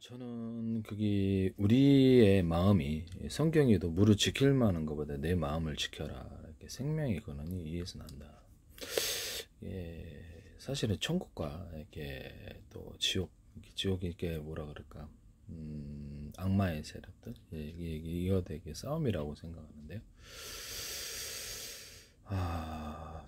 저는 그게 우리의 마음이 성경에도 무릇 지킬 만한 것보다 내 마음을 지켜라 이렇게 생명의 근원이 이에서 난다. 사실은 천국과 이렇게 또 지옥이 이렇게 뭐라 그럴까 악마의 세력들 이게 이어되게 싸움이라고 생각하는데요.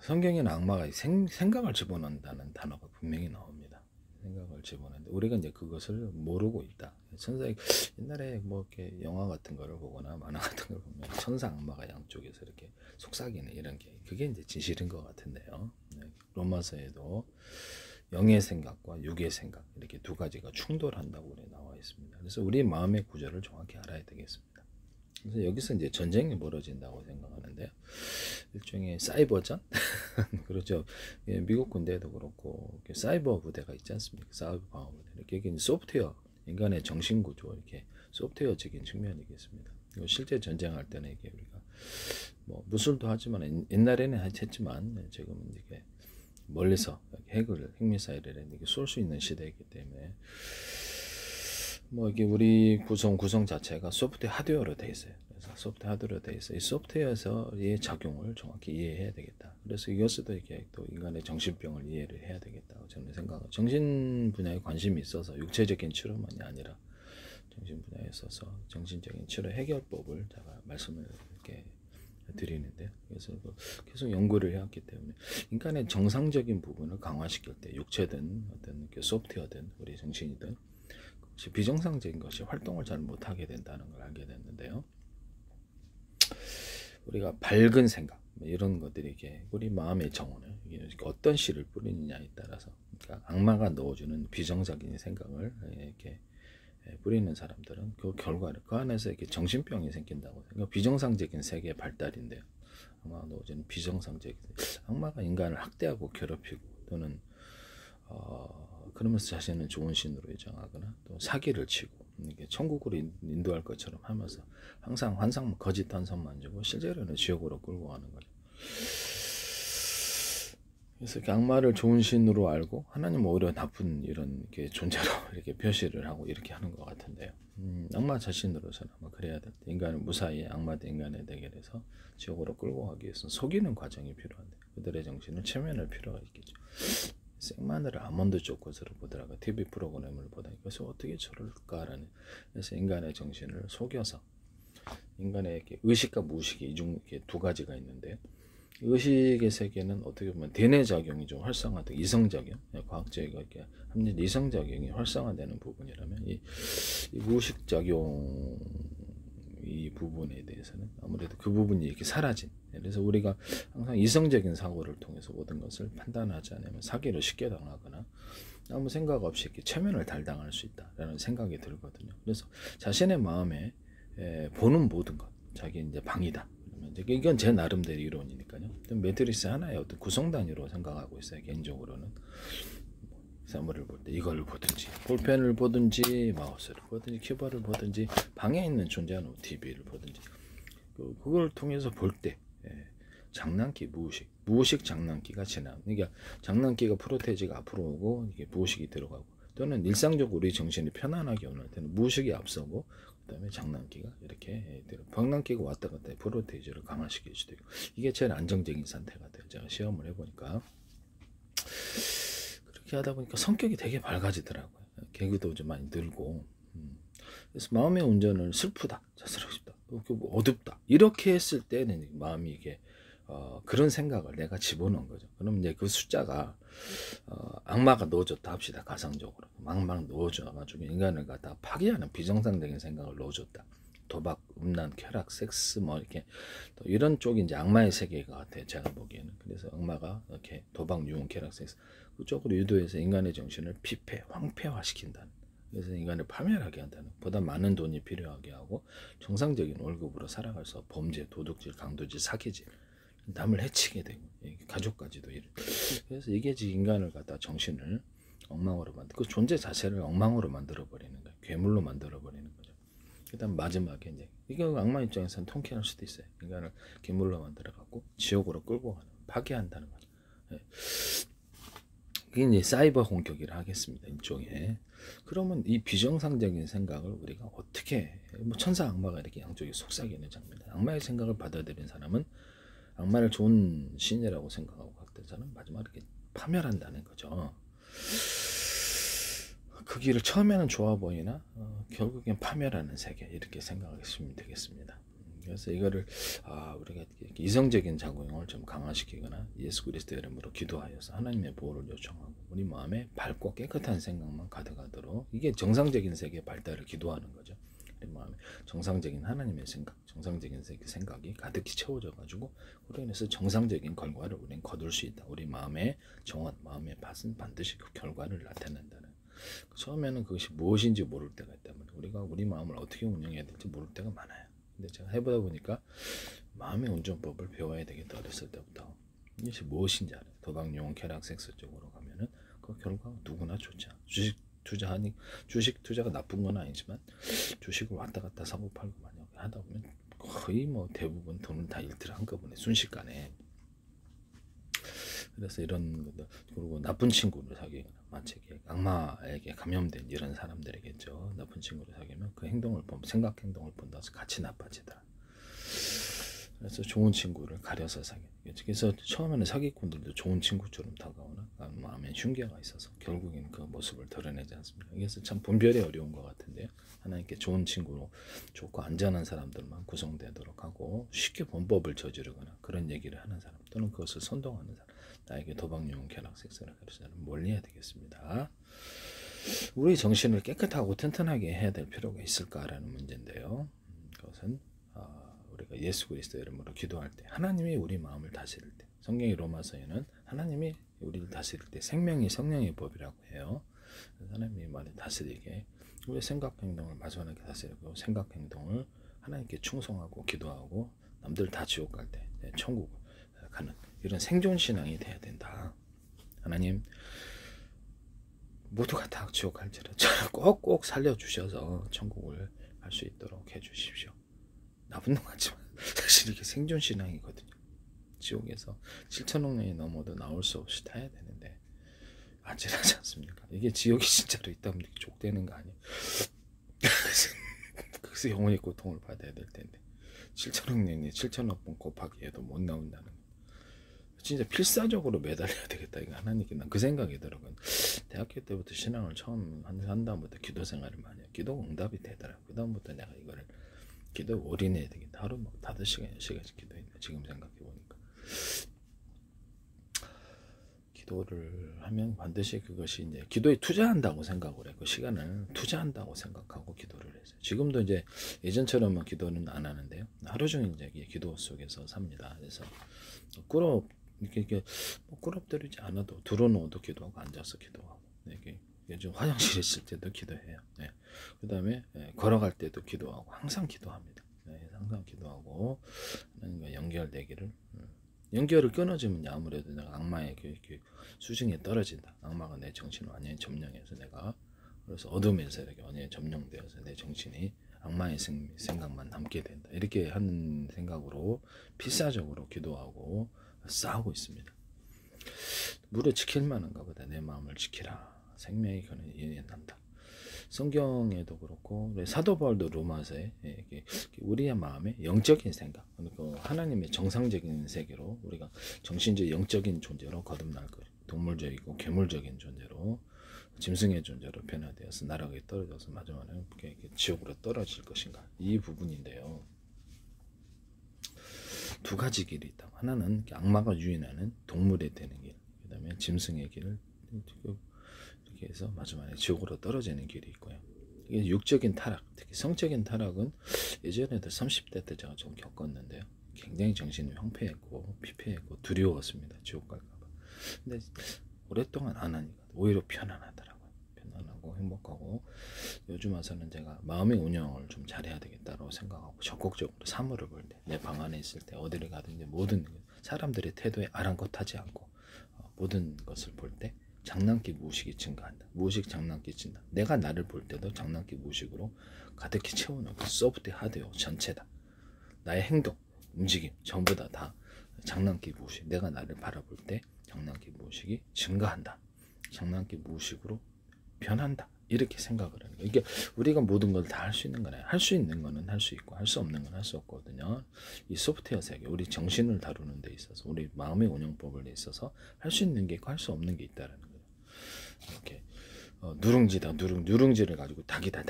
성경에는 악마가 생각을 집어넣는다는 단어가 분명히 나옵니다. 생각을 집어넣는데 우리가 이제 그것을 모르고 있다. 천사의 옛날에 뭐 이렇게 영화 같은 거를 보거나 만화 같은 걸 보면 천사 악마가 양쪽에서 이렇게 속삭이는 이런 게 그게 이제 진실인 것 같은데요. 로마서에도 영의 생각과 육의 생각 이렇게 두 가지가 충돌한다고 그래 나와 있습니다. 그래서 우리 마음의 구조를 정확히 알아야 되겠습니다. 그래서 여기서 이제 전쟁이 벌어진다고 생각하는데요. 일종의 사이버전? 그렇죠. 미국 군대도 그렇고 사이버 부대가 있지 않습니까? 사이버 방어 부대. 이게 소프트웨어, 인간의 정신 구조 이렇게 소프트웨어적인 측면이겠습니다. 실제 전쟁할 때는 이게 우리가 뭐 무술도 하지만 옛날에는 했지만 지금은 이게 멀리서 핵미사일을 이렇게 쏠 수 있는 시대이기 때문에 뭐 이게 우리 구성 자체가 소프트웨어 하드웨어로 돼 있어요. 그래서 소프트웨어 하드웨어로 돼 있어요. 이 소프트웨어에서의 작용을 정확히 이해해야 되겠다. 그래서 이것도 이렇게 또 인간의 정신병을 이해를 해야 되겠다고 저는 생각하고 정신 분야에 관심이 있어서 육체적인 치료만이 아니라 정신 분야에 있어서 정신적인 치료 해결법을 제가 말씀을 이렇게 드리는데 그래서 계속 연구를 해왔기 때문에 인간의 정상적인 부분을 강화시킬 때 육체든 어떤 소프트웨어든 우리 정신이든 비정상적인 것이 활동을 잘 못하게 된다는 걸 알게 됐는데요. 우리가 밝은 생각 이런 것들이 이게 우리 마음의 정원을 어떤 씨를 뿌리느냐에 따라서 그러니까 악마가 넣어주는 비정상적인 생각을 이렇게 뿌리는 사람들은 그 결과를 그 안에서 이렇게 정신병이 생긴다고 그러니까 비정상적인 세계의 발달인데요. 악마가 넣어주는 비정상적인 악마가 인간을 학대하고 괴롭히고 또는 그러면서 자신은 좋은 신으로 위장하거나 또 사기를 치고 이게 천국으로 인도할 것처럼 하면서 항상 환상 거짓 환상만 주고 실제로는 지옥으로 끌고 가는 거죠. 그래서 악마를 좋은 신으로 알고 하나님 오히려 나쁜 이런 이렇게 존재로 이렇게 표시를 하고 이렇게 하는 것 같은데요. 악마 자신으로서는 아마 그래야 될 때 인간은 무사히 악마 대 인간의 대결에서 지옥으로 끌고 가기 위해서는 속이는 과정이 필요한데 그들의 정신을 체면할 필요가 있겠죠. 생마늘을 아몬드 초코스로 보더라고 TV 프로그램을 보다 그래서 어떻게 저럴까라는 그래서 인간의 정신을 속여서 인간의 의식과 무의식이 이렇게 두 가지가 있는데 의식의 세계는 어떻게 보면 대뇌작용이 좀 활성화되고 이성작용, 과학적인 이렇게 합리적 이성작용이 활성화되는 부분이라면 이 무의식작용 이 부분에 대해서는 아무래도 그 부분이 이렇게 사라진 그래서 우리가 항상 이성적인 사고를 통해서 모든 것을 판단하지 않으면 사기를 쉽게 당하거나 아무 생각 없이 이렇게 체면을 달당할 수 있다라는 생각이 들거든요. 그래서 자신의 마음에 보는 모든 것 자기 이제 방이다. 이건 제 나름대로 이론이니까요. 매트리스 하나의 어떤 구성 단위로 생각하고 있어요. 개인적으로는 사물을 볼 때 이걸 보든지 볼펜을 보든지 마우스를 보든지 키보드를 보든지 방에 있는 존재하는 TV를 보든지 그걸 통해서 볼 때 장난기 무의식 장난기가 지나 그러니까 장난기가 프로테지가 앞으로 오고 이게 무의식이 들어가고 또는 일상적으로 우리 정신이 편안하게 오는 때는 무의식이 앞서고 그다음에 장난기가 이렇게 방랑기가 왔다 갔다 프로테이지를 강화시킬 수도 있고 이게 제일 안정적인 상태가 돼요. 제가 시험을 해보니까 그렇게 하다 보니까 성격이 되게 밝아지더라고요. 개그도 좀 많이 늘고 그래서 마음의 운전을 슬프다, 자살하고 싶다, 어둡다 이렇게 했을 때는 마음이 이게 그런 생각을 내가 집어넣은 거죠. 그럼 이제 그 숫자가 악마가 넣어줬다 합시다. 가상적으로 막 넣어줘가지고 인간을 갖다 파괴하는 비정상적인 생각을 넣어줬다. 도박, 음란, 쾌락, 섹스 뭐 이렇게 또 이런 쪽이 이제 악마의 세계가 같아요. 제가 보기에는. 그래서 악마가 이렇게 도박, 유흥, 쾌락, 섹스 그쪽으로 유도해서 인간의 정신을 피폐, 황폐화시킨다는. 그래서 인간을 파멸하게 한다는. 보다 많은 돈이 필요하게 하고 정상적인 월급으로 살아가서 범죄, 도둑질, 강도질, 사기질 남을 해치게 되고 가족까지도 이래. 그래서 이게 인간을 갖다 정신을 엉망으로 만들 그 존재 자체를 엉망으로 만들어 버리는 거예요. 괴물로 만들어 버리는 거죠. 그다음 마지막에 이제 이게 악마 입장에서는 통쾌할 수도 있어요. 인간을 괴물로 만들어 갖고 지옥으로 끌고 가는 파괴한다는 거죠. 그게 이제 사이버 공격이라 하겠습니다. 일종의. 그러면 이 비정상적인 생각을 우리가 어떻게, 뭐 천사 악마가 이렇게 양쪽에 속삭이는 장면. 악마의 생각을 받아들인 사람은 악마를 좋은 신이라고 생각하고 갔던 사람은 마지막에 이렇게 파멸한다는 거죠. 그 길을 처음에는 좋아 보이나 결국엔 파멸하는 세계, 이렇게 생각하시면 되겠습니다. 그래서 이거를 우리가 이성적인 작용을 좀 강화시키거나 예수 그리스도의 이름으로 기도하여서 하나님의 보호를 요청하고 우리 마음에 밝고 깨끗한 생각만 가득하도록, 이게 정상적인 세계의 발달을 기도하는 거죠. 우리 마음에 정상적인 하나님의 생각, 정상적인 생각이 가득히 채워져 가지고 그로 인해서 정상적인 결과를 우리는 거둘 수 있다. 우리 마음의 정원, 마음의 밭은 반드시 그 결과를 나타낸다는. 처음에는 그것이 무엇인지 모를 때가 있다면 우리가 우리 마음을 어떻게 운영해야 될지 모를 때가 많아요. 근데 제가 해보다 보니까 마음의 운전법을 배워야 되겠다. 어렸을 때부터 이것이 무엇인지 알아요. 도박, 용, 쾌락, 섹스 쪽으로 가면은 그 결과가 누구나 좋지 않아. 주식 투자가 나쁜 건 아니지만 주식을 왔다 갔다 사고 팔고 만약 하다 보면 거의 뭐 대부분 돈을 다 잃더라 한꺼번에 순식간에. 그래서 이런 것도, 그리고 나쁜 친구를 사귀거나 마치 악마에게 감염된 이런 사람들에게죠. 나쁜 친구를 사귀면 그 행동을 보면, 생각 행동을 본다서 같이 나빠지더라. 그래서 좋은 친구를 가려서 사귀는. 그래서 처음에는 사기꾼들도 좋은 친구처럼 다가오나 마음에 흉계가 있어서 결국엔 그 모습을 드러내지 않습니다. 그래서 참 분별이 어려운 것 같은데요. 하나님께 좋은 친구로 좋고 안전한 사람들만 구성되도록 하고, 쉽게 범법을 저지르거나 그런 얘기를 하는 사람 또는 그것을 선동하는 사람, 나에게 도박, 용, 쾌락, 섹스를 가르치는 사람 멀리해야 되겠습니다. 우리 정신을 깨끗하고 튼튼하게 해야 될 필요가 있을까라는 문제인데요. 그것은 우리가 예수 그리스도 이름으로 기도할 때, 하나님이 우리 마음을 다스릴 때, 성경의 로마서에는 하나님이 우리를 다스릴 때 생명이 성령의 법이라고 해요. 하나님이 말을 다스리게 우리의 생각 행동을 마지막에 다스리고, 생각 행동을 하나님께 충성하고 기도하고, 남들 다 지옥 갈 때 천국 가는 이런 생존 신앙이 돼야 된다. 하나님, 모두가 다 지옥 갈지라 저를 꼭꼭 살려주셔서 천국을 갈 수 있도록 해주십시오. 나쁜 놈 같지만 사실 이게 생존 신앙이거든요. 지옥에서 7천억 년이 넘어도 나올 수 없이 타야 되는데 아찔하지 않습니까? 이게 지옥이 진짜로 있다면 족되는 거 아니에요? 그래서 영원히 고통을 받아야 될 텐데 7천억 년이 7천억 번 곱하기 해도 못 나온다는 거. 진짜 필사적으로 매달려야 되겠다. 이거 하나님께 난 그 생각이 들어요. 대학교 때부터 신앙을 처음 한 다음부터 기도 생활을 많이 해요. 기도 응답이 되더라고요. 그 다음부터 내가 이거를 기도 올인해야 되겠다. 하루 막 5시간, 6시간씩 기도했네. 지금 생각해보니까. 기도를 하면 반드시 그것이 이제 기도에 투자한다고 생각을 해요. 그 시간을 투자한다고 생각하고 기도를 했어요. 지금도 이제 예전처럼 기도는 안 하는데요. 하루 종일 이제 기도 속에서 삽니다. 그래서 이렇게 뭐 꾸럽들이지 않아도 들어놓아도 기도하고 앉아서 기도하고, 이렇게 요즘 화장실에 있을 때도 기도해요. 네. 그 다음에 걸어갈 때도 기도하고 항상 기도합니다. 네, 항상 기도하고 하나님과 연결되기를. 연결을 끊어지면 아무래도 내가 악마의 그 수중에 떨어진다. 악마가 내 정신을 완전히 점령해서 내가, 그래서 어둠에서 이렇게 완전히 점령되어서 내 정신이 악마의 생각만 남게 된다. 이렇게 하는 생각으로 필사적으로 기도하고 싸우고 있습니다. 물을 지킬 만한가 보다. 내 마음을 지키라. 생명이 그는 인한다. 성경에도 그렇고 사도 바울도 로마서에 우리의 마음의 영적인 생각, 그러니까 하나님의 정상적인 세계로 우리가 정신적 영적인 존재로 거듭날 거예요. 동물적이고 괴물적인 존재로, 짐승의 존재로 변화되어서 나락에 떨어져서 마지막에는 지옥으로 떨어질 것인가, 이 부분인데요. 두 가지 길이 있다. 하나는 악마가 유인하는 동물이 되는 길, 그 다음에 짐승의 길을 이렇게 해서 마지막에 지옥으로 떨어지는 길이 있고요. 이게 육적인 타락, 특히 성적인 타락은 예전에도 30대 때 제가 좀 겪었는데요. 굉장히 정신이 황폐했고 피폐했고 두려웠습니다. 지옥 갈까봐. 근데 오랫동안 안 하니까 오히려 편안하더라고요. 편안하고 행복하고, 요즘 와서는 제가 마음의 운영을 좀 잘해야 되겠다고 생각하고 적극적으로 사물을 볼 때, 내 방 안에 있을 때, 어디를 가든지 모든 사람들의 태도에 아랑곳하지 않고 모든 것을 볼 때 장난기 무의식이 증가한다. 무의식 장난기 증가. 내가 나를 볼 때도 장난기 무의식으로 가득히 채워놓고 소프트 하드웨어 전체다. 나의 행동, 움직임 전부 다 장난기 무의식. 내가 나를 바라볼 때 장난기 무의식이 증가한다. 장난기 무의식으로 변한다. 이렇게 생각을 하는 거예요. 이게 우리가 모든 걸 다 할 수 있는 거네. 할 수 있는 거는 할 수 있고 할 수 없는 건 할 수 없거든요. 이 소프트웨어 세계, 우리 정신을 다루는 데 있어서, 우리 마음의 운영법에 있어서 할 수 있는 게 있고 할 수 없는 게 있다는 거예요. 이렇게 누룽지다, 누룽지를 가지고 닭이다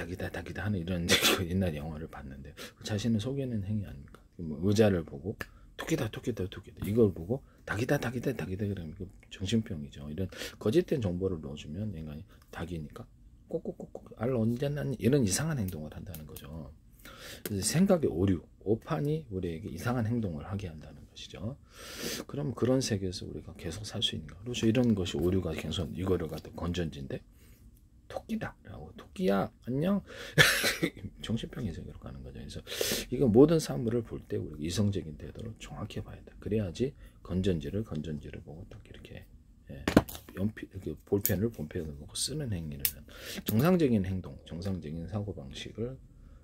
하는 이런 옛날 영화를 봤는데, 자신을 속이는 행위 아닙니까? 뭐 의자를 보고 토끼다 이걸 보고 닭이다 그러면 정신병이죠. 이런 거짓된 정보를 넣어주면 인간이 닭이니까 꼭꼭꼭꼭 알 언제 났니 이런 이상한 행동을 한다는 거죠. 그래서 생각의 오판이 우리에게 이상한 행동을 하게 한다는 것이죠. 그럼 그런 세계에서 우리가 계속 살 수 있는가? 그렇죠. 이런 것이 오류가 계속 이거를 갖다 건전지인데 토끼다 라고, 토끼야 안녕. 정신병의 세계로 가는 거죠. 그래서 이거 모든 사물을 볼 때 우리 이성적인 태도를 정확히 봐야 돼. 그래야지 건전지를 보고 딱 이렇게 연필, 볼펜을 본펜을 보고 쓰는 행위를 하는 정상적인 행동, 정상적인 사고방식을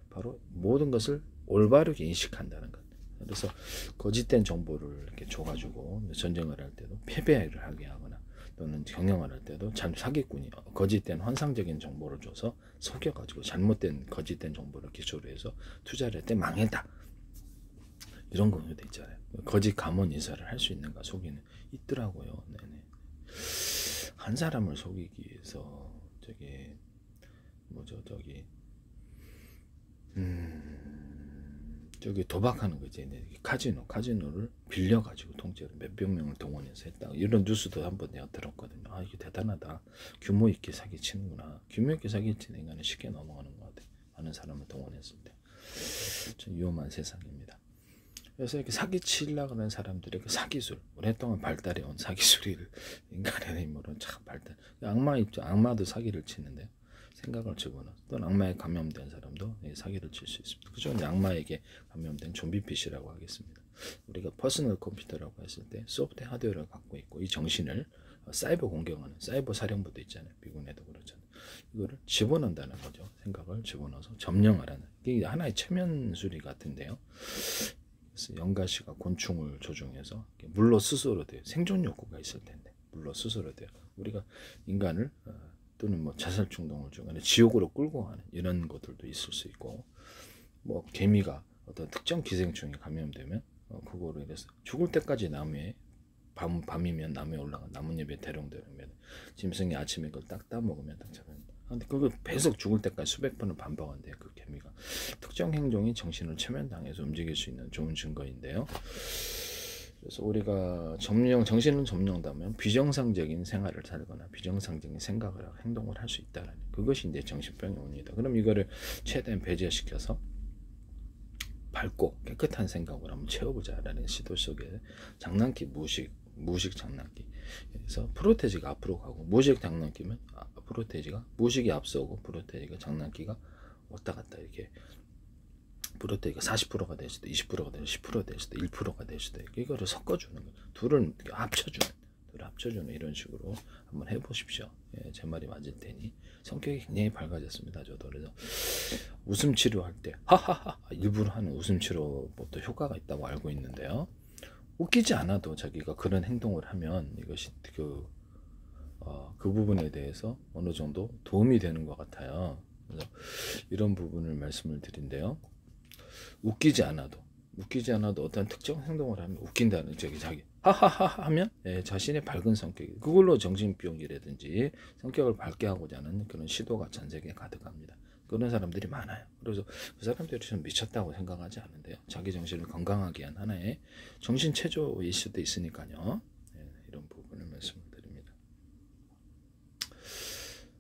바로 모든 것을 올바르게 인식한다는 것. 그래서 거짓된 정보를 이렇게 줘가지고 전쟁을 할 때도 패배를 하게 하거나, 또는 경영을 할 때도 사기꾼이 거짓된 환상적인 정보를 줘서 속여가지고 잘못된 거짓된 정보를 기초로 해서 투자를 할 때 망했다. 이런 경우도 있잖아요. 거짓 감언 인사를 할 수 있는가, 속이는 있더라고요. 네네. 한 사람을 속이기 위해서 저기 도박하는 거지. 카지노를 빌려가지고 통째로 몇백 명을 동원해서 했다. 이런 뉴스도 한번 내가 들었거든요. 아, 이게 대단하다. 규모 있게 사기치는구나. 규모 있게 사기치는 인간은 쉽게 넘어가는 것 같아. 많은 사람을 동원했을 때. 좀 위험한 세상입니다. 그래서 이렇게 사기치려고 하는 사람들의 그 사기술, 오랫동안 발달해온 사기술을 인간의 힘으로 참 발달. 악마도 사기를 치는데, 생각을 집어넣어. 또는 악마에 감염된 사람도 사기를 칠 수 있습니다. 그죠? 악마에게 감염된 좀비핏이라고 하겠습니다. 우리가 퍼스널 컴퓨터라고 했을 때 소프트웨어 하드웨어를 갖고 있고, 이 정신을 사이버 공격하는 사이버 사령부도 있잖아요. 미군에도 그렇잖아요. 이거를 집어넣는다는 거죠. 생각을 집어넣어서 점령하라는. 이게 하나의 최면술이 같은데요. 그래서 영가시가 곤충을 조종해서 물로 스스로 돼요. 생존 욕구가 있을 텐데 물로 스스로 돼요. 우리가 인간을 또는 뭐 자살 충동을 중간에 지옥으로 끌고 가는 이런 것들도 있을 수 있고, 뭐 개미가 어떤 특정 기생충에 감염되면 그거로 인해서 죽을 때까지 나무에 밤이면 나무에 올라가 나뭇잎에 대롱대롱면 짐승이 아침에 그걸 딱 따먹으면 딱 잡아요. 근데 그걸 계속 죽을 때까지 수백 번을 반복한대요. 그 개미가 특정 행동이 정신을 최면당해서 움직일 수 있는 좋은 증거인데요. 그래서 우리가 정신은 점령되면 비정상적인 생활을 살거나 비정상적인 생각을 하고 행동을 할 수 있다는, 그것이 이제 정신병의 원인이다. 그럼 이거를 최대한 배제시켜서 밝고 깨끗한 생각으로 한번 채워보자라는 시도 속에 장난기, 무의식 장난기. 그래서 프로테지가 앞으로 가고, 무의식 장난기면 프로테지가, 무의식이 앞서고 프로테지가, 장난기가 왔다 갔다 이렇게, 프로테이가 40%가 될 수도, 20%가 될 수도, 10%가 될 수도, 1%가 될 수도 있고, 이거를 섞어주는 거예요. 둘을 합쳐주는 이런 식으로 한번 해보십시오. 예, 제 말이 맞을 테니. 성격이 굉장히 밝아졌습니다. 저도. 그래서 웃음 치료할 때 하하하 일부러 하는 웃음 치료법도 효과가 있다고 알고 있는데요. 웃기지 않아도 자기가 그런 행동을 하면 이것이 그 부분에 대해서 어느 정도 도움이 되는 것 같아요. 그래서 이런 부분을 말씀을 드린데요. 웃기지 않아도 어떤 특정 행동을 하면 웃긴다는, 자기 하하하 하면 자신의 밝은 성격, 그걸로 정신병이라든지 성격을 밝게 하고자 하는 그런 시도가 전 세계에 가득합니다. 그런 사람들이 많아요. 그래서 그 사람들이 좀 미쳤다고 생각하지 않은데요. 자기 정신을 건강하게 한 하나의 정신체조일 수도 있으니까요. 이런 부분을 말씀드립니다.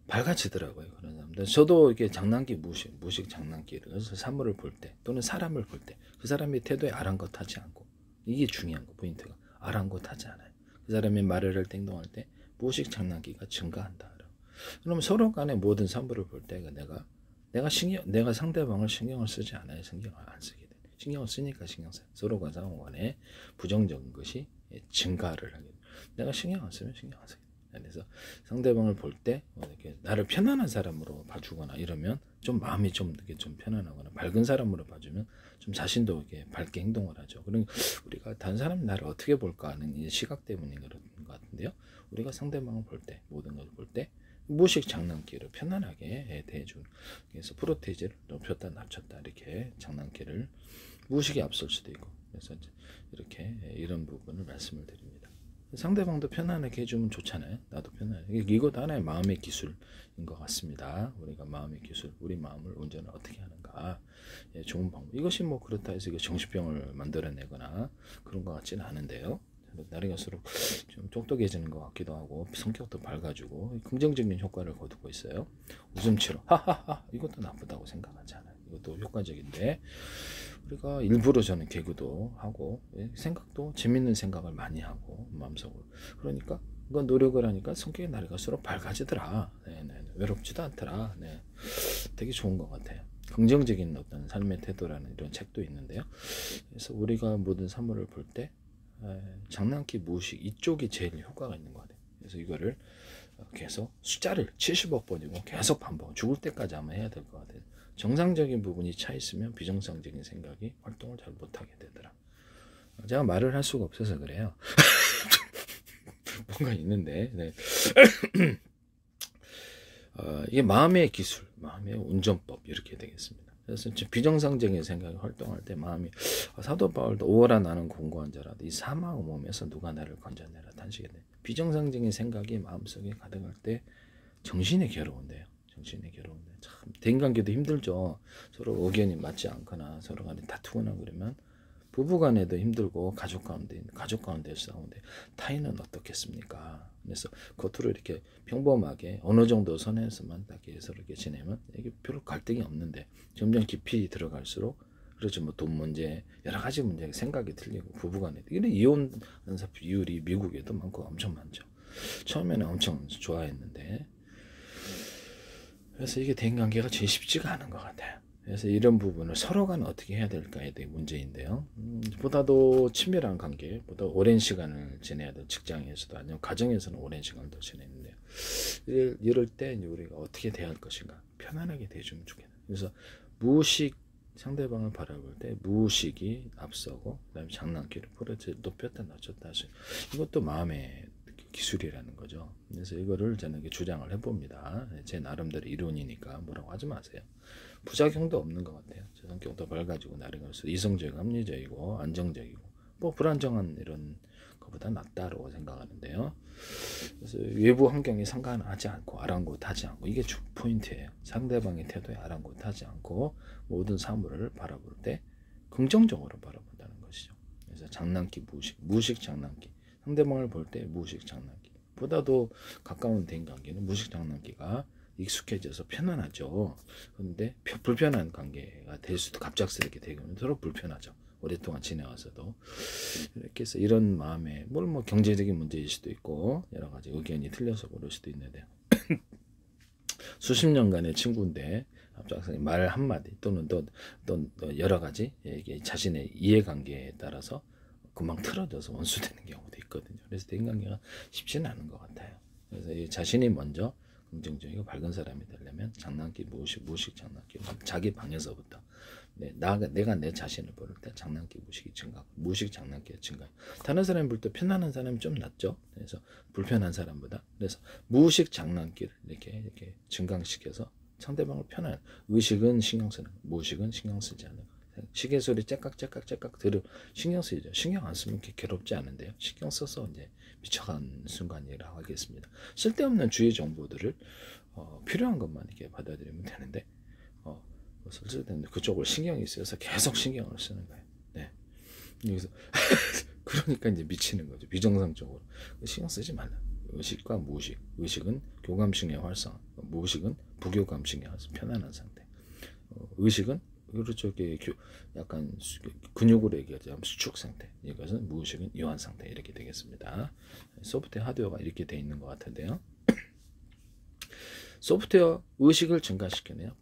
밝아지더라고요, 그런 사람들. 저도 이렇게 장난기, 무식 장난기를, 그래서 사물을 볼 때 또는 사람을 볼 때 그 사람의 태도에 아랑곳하지 않고, 이게 중요한 거, 포인트가 아랑곳하지 않아요. 그 사람이 말을 할 때, 행동할 때 무식 장난기가 증가한다. 그러면 서로 간의 모든 사물을 볼 때 내가 상대방을 신경을 쓰지 않아요. 신경을 안 쓰게 돼. 신경을 쓰니까 신경 써요. 서로가 상호 간에 부정적인 것이 증가를 하게 돼요. 내가 신경 안 쓰면 신경 안 써요. 그래서 상대방을 볼 때 이렇게 나를 편안한 사람으로 봐주거나 이러면 좀 마음이 좀 이렇게 좀 편안하거나 밝은 사람으로 봐주면 좀 자신도 이렇게 밝게 행동을 하죠. 그러니까 우리가 다른 사람이 나를 어떻게 볼까 하는 이 시각 때문에 그런 것 같은데요. 우리가 상대방을 볼 때, 모든 것을 볼 때 무식 장난기를 편안하게 대해주는, 그래서 프로테이지를 높였다 낮췄다 이렇게 장난기를 무식이 앞설 수도 있고, 그래서 이렇게 이런 부분을 말씀을 드립니다. 상대방도 편안하게 해주면 좋잖아요. 나도 편안하게. 이것도 하나의 마음의 기술인 것 같습니다. 우리가 마음의 기술, 우리 마음을 온전히 어떻게 하는가, 예, 좋은 방법. 이것이 뭐 그렇다 해서 정신병을 만들어내거나 그런 것 같지는 않은데요. 날이 갈수록 좀 똑똑해지는 것 같기도 하고 성격도 밝아지고 긍정적인 효과를 거두고 있어요. 웃음치료 하하하 이것도 나쁘다고 생각하지 않아요. 이것도 효과적인데 우리가 일부러 저는 개그도 하고 생각도 재밌는 생각을 많이 하고 마음속으로, 그러니까 그건 노력을 하니까 성격이 날이 갈수록 밝아지더라. 네네. 외롭지도 않더라. 네. 되게 좋은 것 같아요. 긍정적인 어떤 삶의 태도라는 이런 책도 있는데요. 그래서 우리가 모든 사물을 볼 때 장난기 무의식 이쪽이 제일 효과가 있는 것 같아요. 그래서 이거를 계속 숫자를 70억 번이고 계속 반복, 죽을 때까지 아마 해야 될 것 같아요. 정상적인 부분이 차 있으면 비정상적인 생각이 활동을 잘 못하게 되더라. 제가 말을 할 수가 없어서 그래요. 뭔가 있는데, 네. 이게 마음의 기술, 마음의 운전법 이렇게 되겠습니다. 그래서 비정상적인 생각이 활동할 때 마음이, 사도 바울도 오어라 나는 공고한 자라도 이 사망의 몸에서 누가 나를 건져내라 단식에 돼. 비정상적인 생각이 마음속에 가득할 때 정신이 괴로운데요. 정신이 괴로운데 참 대인관계도 힘들죠. 서로 의견이 맞지 않거나 서로 간에 다투거나 그러면 부부간에도 힘들고 가족 가운데 싸우는데 타인은 어떻겠습니까? 그래서 겉으로 이렇게 평범하게 어느 정도 선에서만 딱 서로 이렇게 지내면 이게 별로 갈등이 없는데 점점 깊이 들어갈수록 그렇죠. 뭐 돈 문제, 여러 가지 문제, 생각이 틀리고 부부간에 이런 이혼하는 비율이 미국에도 많고 엄청 많죠. 처음에는 엄청 좋아했는데, 그래서 이게 대인관계가 제일 쉽지가 않은 것 같아요. 그래서 이런 부분을 서로 간 어떻게 해야 될까에 대한 문제인데요. 보다도 친밀한 관계, 보다 오랜 시간을 지내야 될 직장에서도 아니면 가정에서는 오랜 시간을 더 지내는데요. 이럴 때 우리가 어떻게 대할 것인가, 편안하게 대해주면 좋겠네요. 그래서 무의식, 상대방을 바라볼 때 무의식이 앞서고 그다음에 장난기를 높였다 낮췄다 하시, 이것도 마음의 기술이라는 거죠. 그래서 이거를 저는 주장을 해봅니다. 제 나름대로 이론이니까 뭐라고 하지 마세요. 부작용도 없는 것 같아요. 제 성격도 밝아지고 나름 갈수록 이성적이고 합리적이고 안정적이고 뭐 불안정한 이런 것보다 낫다고 생각하는데요. 그래서 외부 환경이 상관하지 않고 아랑곳하지 않고, 이게 주 포인트예요. 상대방의 태도에 아랑곳하지 않고 모든 사물을 바라볼 때 긍정적으로 바라본다는 것이죠. 그래서 장난기 무의식 장난기, 상대방을 볼 때 무의식 장난기 보다도 가까운 대인관계는 무의식 장난기가 익숙해져서 편안하죠. 그런데 불편한 관계가 될 수도, 갑작스럽게 되면 서로 불편하죠. 오랫동안 지내와서도. 이렇게 해서 이런 마음에 뭐 경제적인 문제일 수도 있고 여러 가지 의견이 틀려서 그럴 수도 있는데 수십 년간의 친구인데 갑자기 말 한마디 또는 또 여러 가지 이게 자신의 이해관계에 따라서 금방 틀어져서 원수되는 경우도 있거든요. 그래서 대인관계가 쉽지는 않은 것 같아요. 그래서 자신이 먼저 긍정적이고 밝은 사람이 되려면 장난기, 무의식 장난기, 자기 방에서부터 내가 내 자신을 볼 때 장난기, 무의식이 증가하고 무의식 장난기가 증가해요. 다른 사람이 볼 때 편안한 사람이 좀 낫죠. 그래서 불편한 사람보다. 그래서 무의식 장난기를 이렇게 증강시켜서 상대방을 편안. 의식은 신경 쓰는, 무의식은 신경 쓰지 않는. 시계 소리 째깍 들을 신경 쓰이죠. 신경 안 쓰면 괴롭지 않은데요. 신경 써서 이제 미쳐간 순간이라고 하겠습니다. 쓸데없는 주의 정보들을 필요한 것만 이렇게 받아들이면 되는데 쓸데없는 그쪽을 신경이 쓰여서 계속 신경을 쓰는 거예요. 네. 여기서 그러니까 이제 미치는 거죠. 비정상적으로 신경 쓰지 말라. 의식과 무의식, 의식은 교감신의 활성, 무의식은 부교감신의 편안한 상태. 의식은 그렇죠. 약간 근육으로 얘기하자면 수축 상태. 이것은 무의식은 이완 상태 이렇게 되겠습니다. 소프트웨어, 하드웨어가 이렇게 돼 있는 것 같은데요. 소프트웨어 의식을 증가시키냐,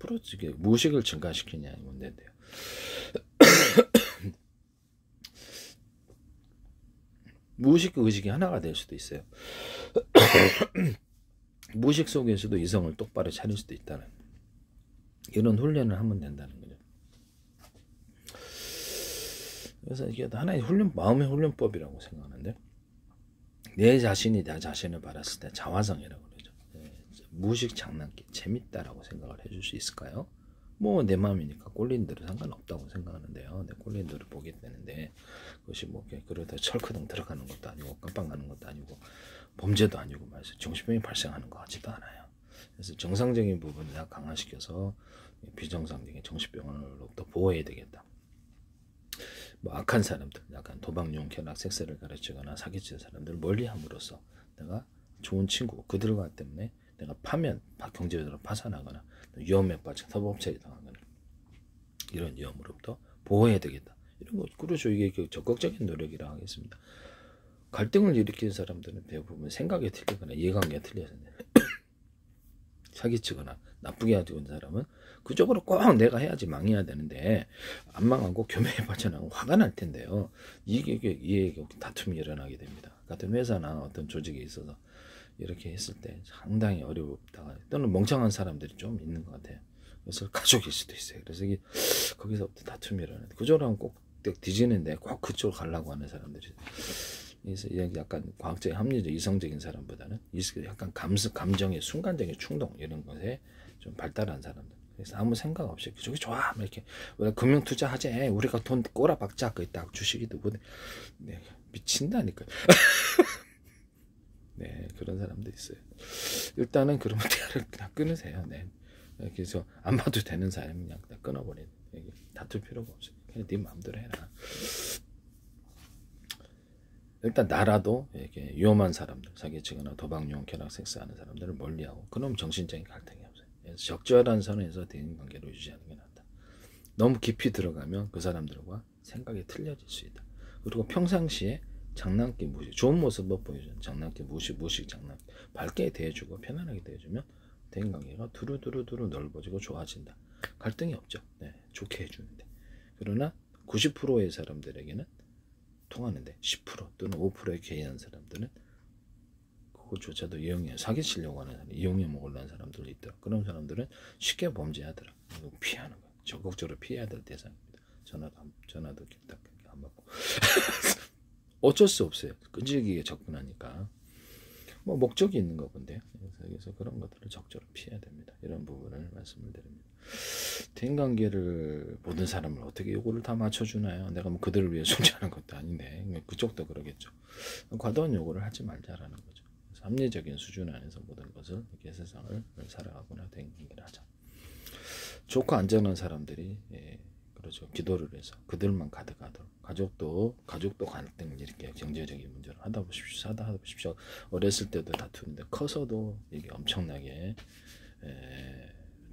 무의식을 증가시키냐 이 문제인데요. 무의식 의식이 하나가 될 수도 있어요. 무식 속에서도 이성을 똑바로 차릴 수도 있다는 이런 훈련을 하면 된다는 거죠. 그래서 이게 하나의 마음의 훈련법이라고 생각하는데, 내 자신이 나 자신을 바랐을 때 자화상이라고 그러죠. 무식 장난기 재밌다라고 생각을 해줄 수 있을까요? 뭐 내 마음이니까 꼴린 대로 상관없다고 생각하는데요. 내 꼴린 대로 보게 되는데, 그것이 뭐 그러다 철크등 들어가는 것도 아니고 깜빡 가는 것도 아니고 범죄도 아니고 말이죠. 정신병이 발생하는 것 같지도 않아요. 그래서 정상적인 부분을 강화시켜서 비정상적인 정신병으로부터 보호해야 되겠다. 뭐 악한 사람들, 약간 도박, 용, 쾌락, 섹스를 가르치거나 사기치는 사람들을 멀리함으로써 내가 좋은 친구, 그들과 때문에 내가 경제적으로 파산하거나 위험에 빠져 사법체에 당하거나 이런 위험으로부터 보호해야 되겠다. 이런 거 그렇죠. 이게 적극적인 노력이라 하겠습니다. 갈등을 일으키는 사람들은 대부분 생각이 틀리거나 이해관계가 틀려서 사기치거나 나쁘게 하는 사람은 그쪽으로 꼭 내가 해야지 망해야 되는데 안 망하고 교묘에 빠져나가고 화가 날 텐데요. 이게 다툼이 일어나게 됩니다. 같은 회사나 어떤 조직에 있어서 이렇게 했을 때 상당히 어렵다가 또는 멍청한 사람들이 좀 있는 것 같아요. 그래서 가족일 수도 있어요. 그래서 거기서부터 다툼이 일어나는데 그쪽으로 하면 꼭 뒤지는데 꼭 그쪽으로 가려고 하는 사람들이 그래서 약간 과학적인 합리적 이성적인 사람보다는 약간 감정의 순간적인 충동 이런 것에 좀 발달한 사람들. 그래서 아무 생각 없이 저기 좋아 이렇게 금융 투자하지 우리가 돈 꼬라박자 딱 주식이도 보내 네, 미친다니까. 네 그런 사람도 있어요. 일단은 그러면 대화를 그냥 끊으세요. 네. 그래서 안 봐도 되는 사람은 그냥 끊어버려. 다툴 필요가 없어요. 그냥 네 마음대로 해라. 일단 나라도 이렇게 위험한 사람들, 사기치거나 도박, 용, 쾌락, 섹스하는 사람들을 멀리하고 그럼 정신적인 갈등이 없어요. 그래서 적절한 선에서 대인관계를 유지하는 게 낫다. 너무 깊이 들어가면 그 사람들과 생각이 틀려질 수 있다. 그리고 평상시에 장난기 무식, 좋은 모습 못 보여주는 장난기 무식 장난기 밝게 대해주고 편안하게 대해주면 대인관계가 두루두루 넓어지고 좋아진다. 갈등이 없죠. 네, 좋게 해주는데. 그러나 90%의 사람들에게는 통하는데 10% 또는 5%의 개인한 사람들은 그것조차도 사기치려고 하는 사람, 이용해 먹으려는 사람들이 있더라. 그런 사람들은 쉽게 범죄하더라. 피하는 거야. 적극적으로 피해야 될 대상입니다. 전화도 딱 안 받고 어쩔 수 없어요. 끈질기게 접근하니까 뭐 목적이 있는 거 본데요. 그래서 그런 것들을 적절히 피해야 됩니다. 이런 부분을 말씀을 드립니다. 대인관계를 모든 사람을 어떻게 요구를 다 맞춰주나요? 내가 뭐 그들을 위해 존재하는 것도 아닌데 그쪽도 그러겠죠. 과도한 요구를 하지 말자라는 거죠. 그래서 합리적인 수준 안에서 모든 것을 이렇게 세상을 살아가거나 대인관계를 하자. 좋고 안전한 사람들이 그렇죠. 기도를 해서 그들만 가득하도록 가족도 갈등을 이렇게 경제적인 문제로 하다 보십시오. 어렸을 때도 다투는데 커서도 이게 엄청나게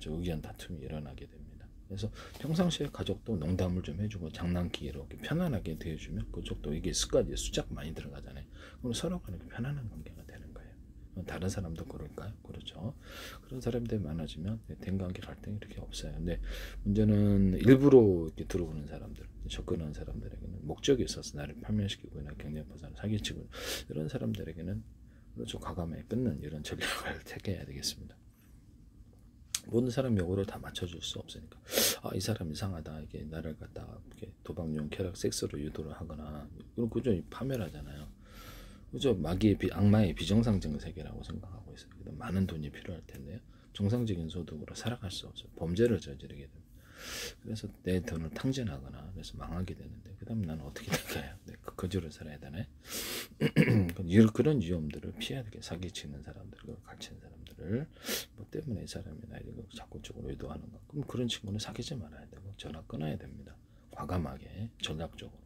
의견 다툼이 일어나게 됩니다. 그래서 평상시에 가족도 농담을 좀 해주고 장난기로 이렇게 편안하게 대해주면 그쪽도 이게 습관이 숫자가 많이 들어가잖아요. 그럼 서로가 이렇게 편안한 관계가 되는 거예요. 다른 사람도 그럴까요? 그렇죠. 그런 사람들이 많아지면 대인관계 갈등이 이렇게 없어요. 근데 문제는 일부러 이렇게 들어오는 사람들, 접근하는 사람들에게는 목적이 있어서 나를 파멸시키거나 경제파산, 사기치고 이런 사람들에게는 그렇죠. 과감하게 끊는 이런 전략을 택해야 되겠습니다. 모든 사람 요구를 다 맞춰줄 수 없으니까 이 사람 이상하다 이게 나를 갖다가 이렇게 도박용 쾌락 섹스로 유도를 하거나 이런 그저 파멸하잖아요. 그죠? 악마의 비정상적인 세계라고 생각하고 있어요. 많은 돈이 필요할 텐데요. 정상적인 소득으로 살아갈 수 없어요. 범죄를 저지르게 됩니다. 그래서 내 돈을 탕진하거나 그래서 망하게 되는데 그 다음에 나는 어떻게 될까요? 거지로 살아야 되네. 그런 위험들을 피해야 되게 사기치는 사람들, 가르치는 사람들을 뭐 때문에 이 사람이 나를 자꾸적으로 의도하는가? 그럼 그런 친구는 사귀지 말아야 되고 전화 끊어야 됩니다. 과감하게 전략적으로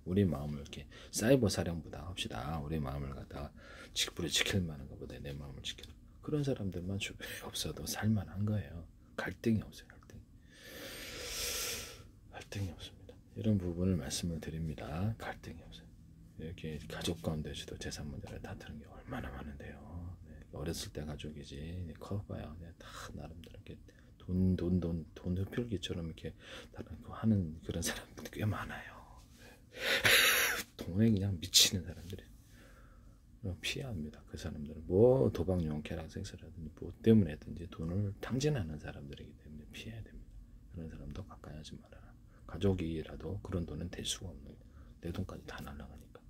우리 마음을 이렇게 사이버 사령부다 합시다. 우리 마음을 갖다가 지킬 만한 것보다 내 마음을 지켜라. 그런 사람들만 주변에 없어도 살만한 거예요. 갈등이 없어요. 갈등이 없습니다. 이런 부분을 말씀을 드립니다. 갈등이 없어요. 이렇게 가족 가운데서도 재산 문제를 다투는 게 얼마나 많은데요. 어렸을 때 가족이지 커봐야 다 나름대로 이렇게 돈 흡혈귀처럼 이렇게 하는 그런 사람들이 꽤 많아요. 돈에 그냥 미치는 사람들이. 피해야 합니다. 그 사람들은 뭐 도박, 유흥, 쾌락, 섹스라든지 뭐 때문에든지 돈을 탕진하는 사람들이기 때문에 피해야 됩니다. 그런 사람도 가까이 하지 말아라. 가족이라도 그런 돈은 댈 수가 없는, 내 돈까지 다 날아가니까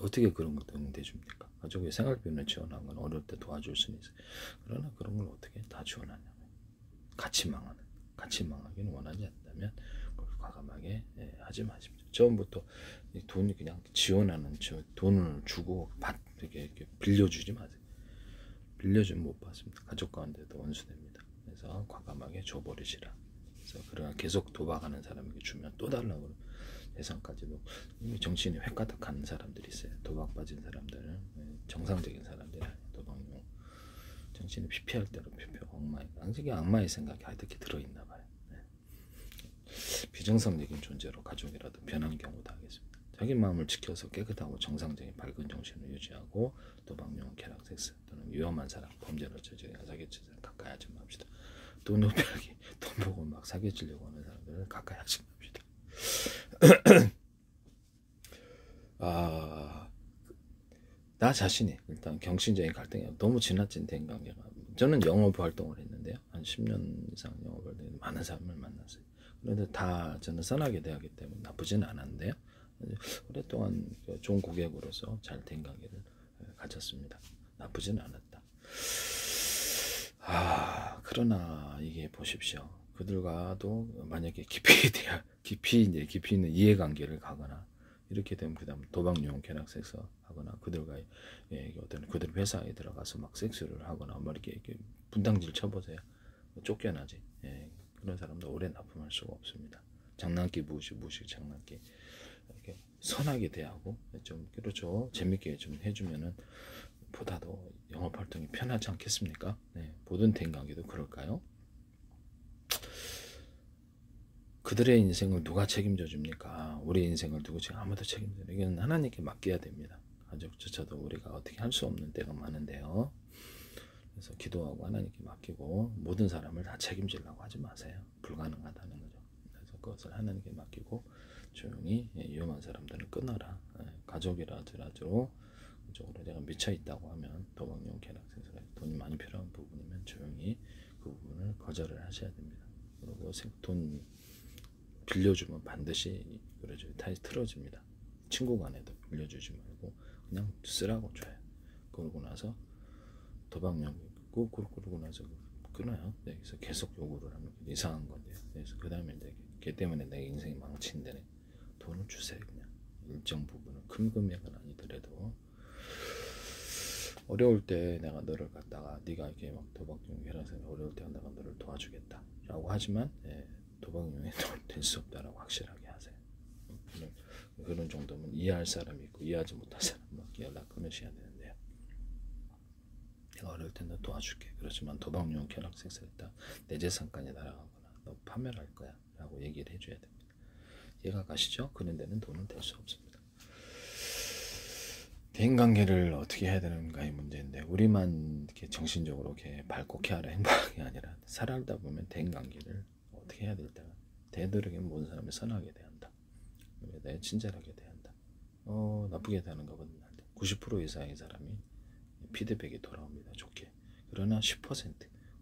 어떻게 그런 것들은 대줍니까? 가족의 생활비는 지원하는 건 어려울 때 도와줄 수는 있어요. 그러나 그런 걸 어떻게 다 지원하냐면 같이 망하기는 원하지 않는다면 그걸 과감하게 하지 마십시오. 처음부터 돈이 그냥 지원하는, 돈을 주고 이렇게 빌려주지 마세요. 빌려주면 못 받습니다. 가족 가운데도 원수됩니다. 그래서 과감하게 줘버리시라. 그래서 그러나 계속 도박하는 사람에게 주면 또 달라고 대상까지도, 이미 정신이 획가닥한 사람들이 있어요. 도박 빠진 사람들은 정상적인 사람들이 아니에요. 도박용 정신이 피폐할 대로 피폐, 악마의 생각이 하드게 들어있나 봐요. 비정상적인 존재로 가족이라도 변한 경우도 하겠습니다. 자기 마음을 지켜서 깨끗하고 정상적인 밝은 정신을 유지하고 도박용, 쾌락, 섹스 또는 위험한 사랑, 범죄를 저지르는 사기치는 사람 가까이 하지 맙시다. 돈 높이기, 돈 보고 막 사기치려고 하는 사람들은 가까이 하지 맙시다. 나 자신이 일단 경신적인 갈등이 너무 지나친 대인관계가, 저는 영업 활동을 했는데요. 한 10년 이상 영업을 했는데 많은 사람을 만났어요. 그런데 다 저는 선하게 대하기 때문에 나쁘지는 않았는데요. 오랫동안 좋은 고객으로서 잘 대인관계를 가졌습니다. 나쁘지는 않았다. 그러나 이게 보십시오. 그들과도 만약에 깊이 있는 이해관계를 가거나 이렇게 되면 그다음 도박, 유흥, 쾌락, 섹스 하거나 그들과의 어떤 그들 회사에 들어가서 막 섹스를 하거나 뭐 이렇게 분탕질 쳐보세요. 쫓겨나지. 그런 사람도 오래 납품할 수가 없습니다. 장난기 무식 장난기. 이렇게 선하게 대하고 좀 그렇죠. 재밌게 좀 해주면은 보다도 영업 활동이 편하지 않겠습니까? 모든 대인관계도 그럴까요? 그들의 인생을 누가 책임져 줍니까? 우리 인생을 누구 아무도 책임져. 이건 하나님께 맡겨야 됩니다. 가족조차도 우리가 어떻게 할 수 없는 때가 많은데요. 그래서 기도하고 하나님께 맡기고 모든 사람을 다 책임지려고 하지 마세요. 불가능하다는 거죠. 그래서 그것을 하나님께 맡기고 조용히 위험한 사람들은 끊어라. 가족이라도 그쪽으로 내가 미쳐 있다고 하면 도박용, 쾌락, 섹스가 돈이 많이 필요한 부분이면 조용히 그 부분을 거절을 하셔야 됩니다. 그리고 돈 빌려주면 반드시 그러죠. 다시 틀어집니다. 친구 간에도 빌려주지 말고 그냥 쓰라고 줘요. 그러고 나서 도박용 그러고 나서 끊어요. 그래서 계속 요구를 하면 이상한 건데요. 그래서 그 다음에 걔 때문에 내 인생이 망친다네. 돈을 주세요. 그냥 일정 부분은 큰 금액은 아니더라도 어려울 때 내가 너를 갖다가 네가 이렇게 막 도박용, 쾌락에서 어려울 때 내가 너를 도와주겠다라고 하지만 도박용에 될 수 없다라고 확실하게 하세요. 그런 정도면 이해할 사람이 있고 이해하지 못할 사람은 연락 끊으셔야 되는데요. 내가 어려울 때 너 도와줄게. 그렇지만 도박용, 쾌락, 섹스했다 내 재산까지 날아가거나 너 파멸할 거야 라고 얘기를 해줘야 됩니다. 이해가 가시죠? 그런 데는 돈은 될 수 없습니다. 대인관계를 어떻게 해야 되는가의 문제인데 우리만 이렇게 정신적으로 이렇게 밝고 쾌활한 행복이 아니라 살아가다 보면 대인관계를 어떻게 해야 될 때가 대들에게 모든 사람을 선하게 대한다. 내 친절하게 대한다. 나쁘게 대하는 것보다 90% 이상의 사람이 피드백이 돌아옵니다. 좋게. 그러나 10%,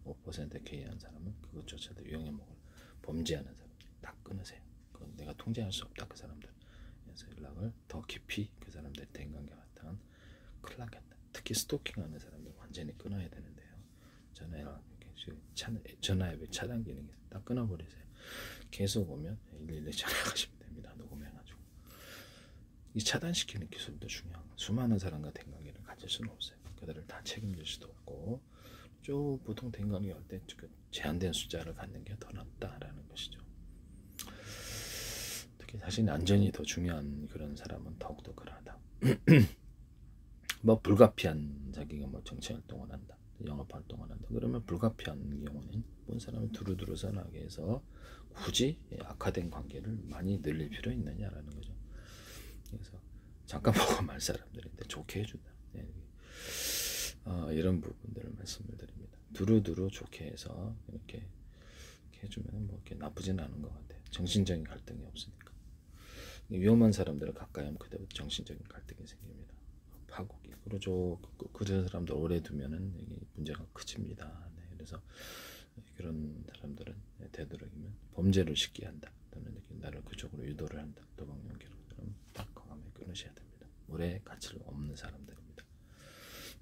5% 개의한 사람은 그것조차도 이용해 먹을 범죄하는 사람 다 끊으세요. 그건 내가 통제할 수 없다. 그 사람들. 그래서 연락을 더 깊이 그 사람들 대인관계 같은 큰일 나겠다. 특히 스토킹하는 사람들 완전히 끊어야 되는데요. 전화 앱의 차단 기능이 딱 끊어버리세요. 계속 오면 112 전화하시면 됩니다. 녹음해가지고. 이 차단시키는 기술도 중요한 거. 수많은 사람과 대인관계를 가질 수는 없어요. 그들을 다 책임질 수도 없고 보통 대인관계 할 때 제한된 숫자를 갖는 게 더 낫다라는 것이죠. 특히 자신의 안전이 더 중요한 그런 사람은 더욱더 그러하다. 뭐 불가피한 자기가 뭐 정치 활동을 한다, 영업 활동을 한다. 그러면 불가피한 경우는 본 사람을 두루두루 선하게 해서 굳이 악화된 관계를 많이 늘릴 필요 있느냐라는 거죠. 그래서 잠깐 보고 말 사람들인데 좋게 해준다. 이런 부분들을 말씀을 드립니다. 두루두루 좋게 해서 이렇게 해주면 뭐 이렇게 나쁘진 않은 것 같아요. 정신적인 갈등이 없으니까. 위험한 사람들을 가까이 하면 그때부터 정신적인 갈등이 생깁니다. 파국이. 그러죠. 그런 사람들 오래 두면은 이게 문제가 커집니다. 네, 그래서 그런 사람들은 되도록이면 범죄를 쉽게 한다. 또는 이렇게 나를 그쪽으로 유도를 한다. 도박 연기로. 그럼 딱 과감히 끊으셔야 됩니다. 오래 가치를 없는 사람들입니다.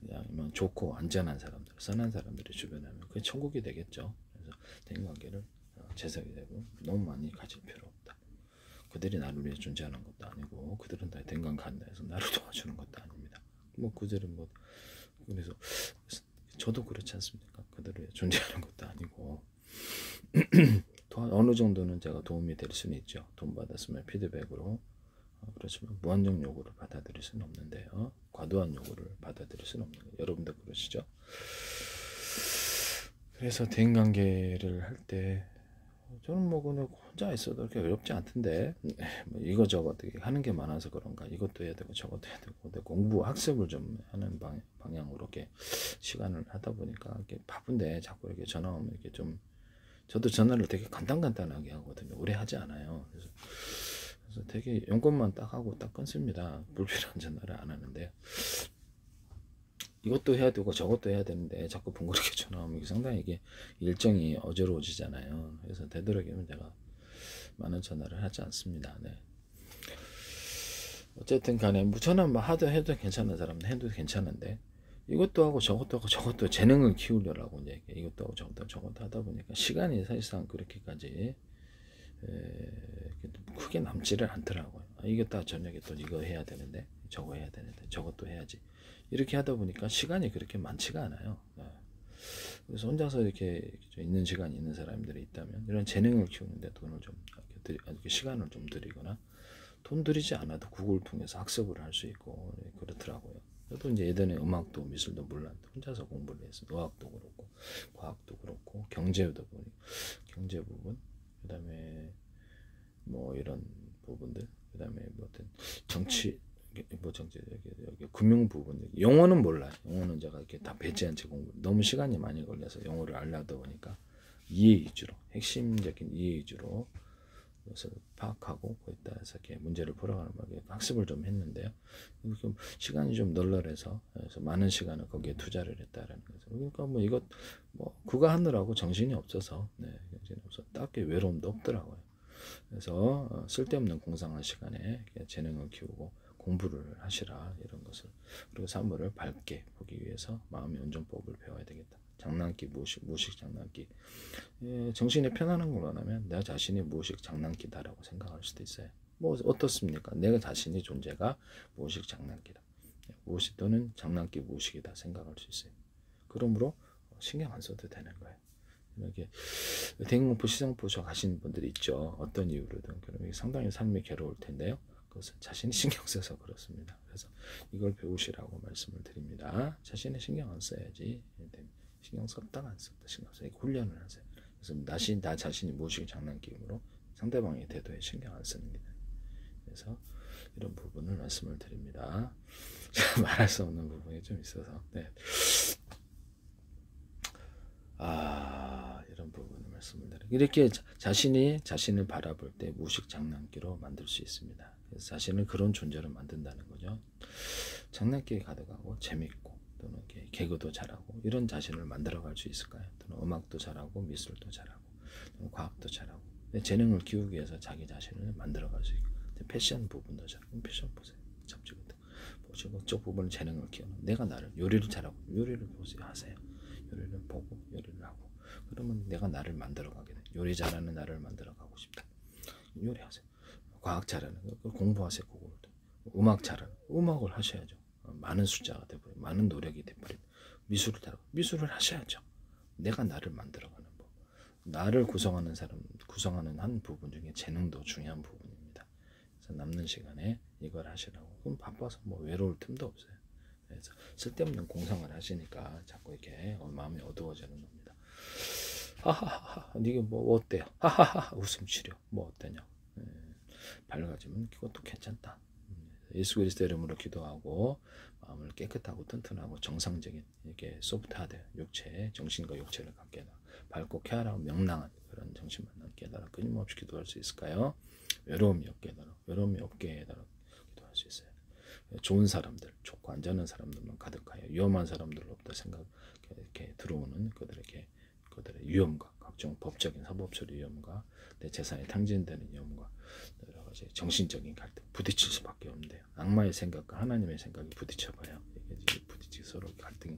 그냥 좋고 안전한 사람들, 선한 사람들이 주변에 하면 그게 천국이 되겠죠. 그래서 대인관계를 재석이 되고 너무 많이 가질 필요 없다. 그들이 나를 위해 존재하는 것도 아니고 그들은 다 대인관 간다 해서 나를 도와주는 것도 아닙니다. 뭐 그들은 뭐 그래서 저도 그렇지 않습니까? 그들을 위해 존재하는 것도 아니고 어느 정도는 제가 도움이 될 수는 있죠. 돈 받았으면 피드백으로. 그렇지만 무한정 요구를 받아들일 수는 없는데요. 과도한 요구를 받아들일 수는 없는 거예요. 여러분도 그러시죠? 그래서 대인관계를 할 때 저는 뭐 그냥 혼자 있어도 그렇게 어렵지 않던데 뭐 이거저거 되게 하는 게 많아서 그런가 이것도 해야 되고 저것도 해야 되고 근데 공부 학습을 좀 하는 방향으로 이렇게 시간을 하다 보니까 이렇게 바쁜데 자꾸 이렇게 전화 오면 이렇게 좀 저도 전화를 되게 간단하게 하거든요. 오래 하지 않아요. 그래서 되게 용건만 딱 하고 딱 끊습니다. 불필요한 전화를 안 하는데 이것도 해야 되고 저것도 해야 되는데 자꾸 번거롭게 전화하면 상당히 이게 일정이 어지러워지잖아요. 그래서 되도록이면 제가 많은 전화를 하지 않습니다. 네. 어쨌든 간에 뭐 전화 뭐 해도 괜찮은 사람은 해도 괜찮은데 이것도 하고 저것도 재능을 키우려고 이제 이것도 하고 저것도 하다 보니까 시간이 사실상 그렇게까지 크게 남지를 않더라고요. 이것도 저녁에 또 이거 해야 되는데 저거 해야 되는데 저것도 해야지 이렇게 하다 보니까 시간이 그렇게 많지가 않아요. 그래서 혼자서 이렇게 있는 시간이 있는 사람들이 있다면 이런 재능을 키우는데 돈을 좀 이렇게 시간을 좀 들이거나 돈 들이지 않아도 구글 통해서 학습을 할 수 있고 그렇더라고요. 저도 이제 예전에 음악도 미술도 몰랐는데 혼자서 공부를 해서 의학도 그렇고 과학도 그렇고 경제도 보니 경제 부분 그다음에 뭐 이런 부분들 그다음에 뭐 어떤 정치 뭐 정치 여기 금융 부분 영어는 몰라요. 영어는 제가 이렇게 다 배제한 채 공부 너무 시간이 많이 걸려서 영어를 알려다 보니까 이해 위주로 핵심적인 이해 위주로 그래서 파악하고 거기다 해서 이렇게 문제를 풀어가는 막 학습을 좀 했는데요. 시간이 좀 널널해서 그래서 많은 시간을 거기에 투자를 했다라는 거죠. 그러니까 뭐 이것 뭐 그거 하느라고 정신이 없어서 정신이 없어 딱히 외로움도 없더라고요. 그래서 쓸데없는 공상한 시간에 재능을 키우고 공부를 하시라 이런 것을 그리고 사물을 밝게 보기 위해서 마음의 운전법을 배워야 되겠다. 장난기 무식 장난기 정신이 편안한 걸 원하면 내 자신이 무식 장난기다라고 생각할 수도 있어요. 뭐 어떻습니까? 내가 자신의 존재가 무식 장난기다. 무식 또는 장난기 무식이다 생각할 수 있어요. 그러므로 신경 안 써도 되는 거예요. 이렇게 대인공포 시장보셔 가신 분들이 있죠. 어떤 이유로든 그러면 상당히 삶이 괴로울 텐데요. 그것은 자신이 신경 써서 그렇습니다. 그래서 이걸 배우시라고 말씀을 드립니다. 자신의 신경 안 써야지. 신경 썼다가 안 썼다 신경 써야 훈련을 하세요. 그래서 나 자신이 무식 장난기으로 상대방의 태도에 신경 안 쓰는 게 그래서 이런 부분을 말씀을 드립니다. 말할 수 없는 부분이 좀 있어서 이런 부분을 말씀을 드립니다. 이렇게 자신을 바라볼 때 무식 장난기로 만들 수 있습니다. 그래서 자신을 그런 존재로 만든다는 거죠. 장난기에 가득하고 재밌고 또는 이렇게 개그도 잘하고 이런 자신을 만들어갈 수 있을까요? 또는 음악도 잘하고 미술도 잘하고 또는 과학도 잘하고 재능을 키우기 위해서 자기 자신을 만들어갈 수 있고 패션 부분도 잘하고 패션 보세요. 잡지 같은 보시고 저 부분은 재능을 키우는 내가 나를 요리를 잘하고 요리를 보세요 하세요. 요리를 보고 요리를 하고 그러면 내가 나를 만들어가게 돼. 요리 잘하는 나를 만들어가고 싶다. 요리하세요. 과학 잘하는 거 공부하세요. 그걸도. 음악 잘하는 음악을 하셔야죠. 많은 숫자가 돼버리고 많은 노력이 돼버리고 미술을 하셔야죠. 내가 나를 만들어가는 법. 나를 구성하는 한 부분 중에 재능도 중요한 부분입니다. 그래서 남는 시간에 이걸 하시라고. 그럼 바빠서 뭐 외로울 틈도 없어요. 그래서 쓸데없는 공상을 하시니까 자꾸 이렇게 마음이 어두워지는 겁니다. 하하하, 이게 뭐 어때요? 하하하, 웃음 치료 뭐 어떠냐? 밝아지면 그것도 괜찮다. 예수 그리스도 이름으로 기도하고 마음을 깨끗하고 튼튼하고 정상적인 이렇게 소프트하드 육체, 정신과 육체를 갖게 밝고 쾌활하고 명랑한 그런 그런 정신 만남 깨달아 끊임없이 기도할 수 있을까요? 외로움이 없게 해달라, 외로움이 없게 해달라 기도할 수 있어요. 좋은 사람들, 좋고 안전한 사람들만 가득하여 위험한 사람들 없다 생각 이렇게 들어오는 그들의 위험과 각종 법적인 사법적 위험과 내 재산이 탕진되는 위험과 여러 가지 정신적인 갈등 부딪힐 수밖에 없는데요. 악마의 생각과 하나님의 생각이 부딪혀봐요. 이게 부딪히 서로 갈등이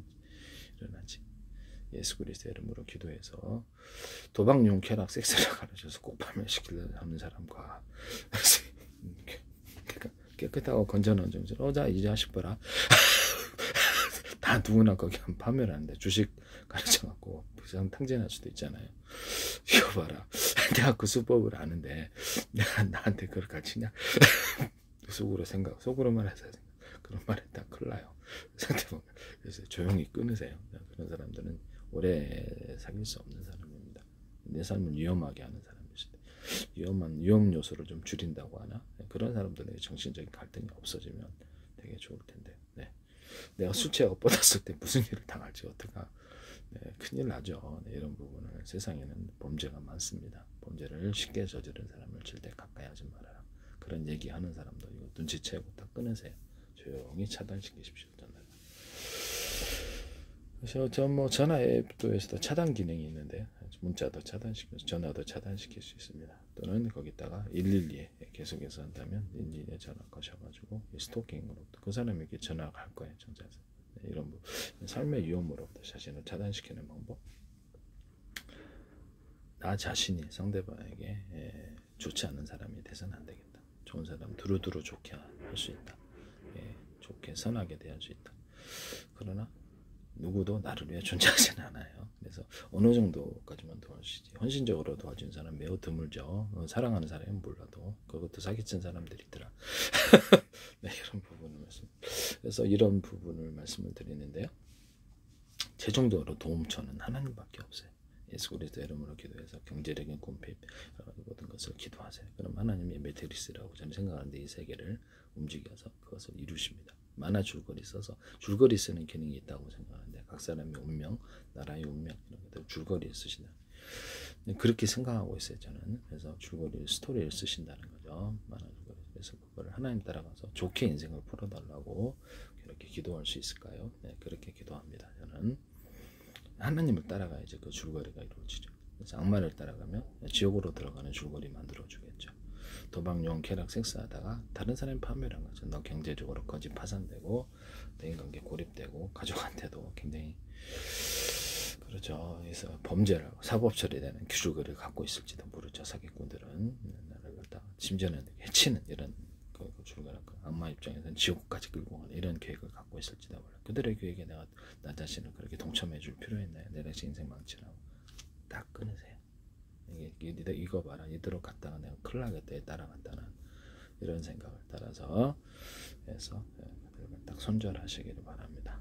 일어나지. 예수 그리스도의 이름으로 기도해서 도박, 용, 쾌락, 섹스를 가르쳐서 꼭 파멸시키려는 하는 사람과 깨끗하고 건전한 정신. 자, 이 자식 봐라. 다 누구나 거기 한 파멸하는데 주식 가르쳐갖고 부상 탕진할 수도 있잖아요. 이거 봐라. 내가 그 수법을 아는데 내가 나한테 그걸 가르치냐? 속으로만 해서 그런 말 했다 큰일 나요. 상대방. 그래서 조용히 끊으세요. 그런 사람들은 오래 사귈 수 없는 사람입니다. 내 삶을 위험하게 하는 사람일 수도 있어요. 위험 요소를 좀 줄인다고 하나? 그런 사람들의 정신적인 갈등이 없어지면 되게 좋을 텐데. 네. 내가 술 취하고 뻗었을 때 무슨 일을 당할지 어떡하. 네, 큰일 나죠. 네, 이런 부분은 세상에는 범죄가 많습니다. 범죄를 쉽게 저지른 사람을 절대 가까이 하지 말아라. 그런 얘기하는 사람도 이거 눈치채고 딱 끊으세요. 조용히 차단시키십시오. 그래서 전화 앱도에서도 차단 기능이 있는데 문자도 차단시켜서 전화도 차단시킬 수 있습니다. 또는 거기다가 112에 계속해서 한다면 112에 전화 거셔가지고 스토킹으로부터 그 사람에게 전화가 갈 거예요. 전자에서. 이런 삶의 위험으로부터 자신을 차단시키는 방법. 나 자신이 상대방에게 좋지 않은 사람이 돼서는 안 되겠다. 좋은 사람 두루두루 좋게 할 수 있다. 좋게 선하게 대할 수 있다. 그러나 누구도 나를 위해 존재하지는 않아요. 그래서 어느 정도까지만 도와주시지. 헌신적으로 도와준 사람 매우 드물죠. 사랑하는 사람은 몰라도 그것도 사기친 사람들이 있더라. 네, 이런 부분을 그래서 이런 부분을 말씀을 드리는데요. 최종적으로 도움처는 하나님밖에 없어요. 예수 그리스도 이름으로 기도해서 경제적인 궁핍 모든 것을 기도하세요. 그럼 하나님이 매트리스라고 저는 생각하는데 이 세계를 움직여서 그것을 이루십니다. 만화 줄거리 써서 줄거리 쓰는 기능이 있다고 생각하는데 각 사람의 운명, 나라의 운명 이런 것들 줄거리에 쓰신다. 그렇게 생각하고 있어요. 저는. 그래서 줄거리 스토리를 쓰신다는 거죠. 만화 줄거리. 그래서 그거를 하나님 따라가서 좋게 인생을 풀어달라고 그렇게 기도할 수 있을까요? 네, 그렇게 기도합니다. 저는 하나님을 따라가야지 그 줄거리가 이루어지죠. 그래서 악마를 따라가면 지옥으로 들어가는 줄거리 만들어주겠죠. 도박, 용, 쾌락, 섹스하다가 다른 사람이 파멸한 거죠. 너 경제적으로 거짓 파산되고 대인관계 고립되고 가족한테도 굉장히 그렇죠. 그래서 범죄를 사법 처리되는 줄거리를 갖고 있을지도 모르죠. 사기꾼들은 나를 갖다 심지어는 해치는 이런 그 줄거리 악마 입장에서는 지옥까지 끌고 가는 이런 계획을 갖고 있을지도 몰라. 그들의 계획에 내가 나 자신을 그렇게 동참해줄 필요 있나요? 내 인생 망치라고 딱 끊으세요. 이거 봐라. 이대로 갔다가 내가 큰일 나겠다. 따라갔다는 이런 생각을 따라서 해서 딱 손절하시기를 바랍니다.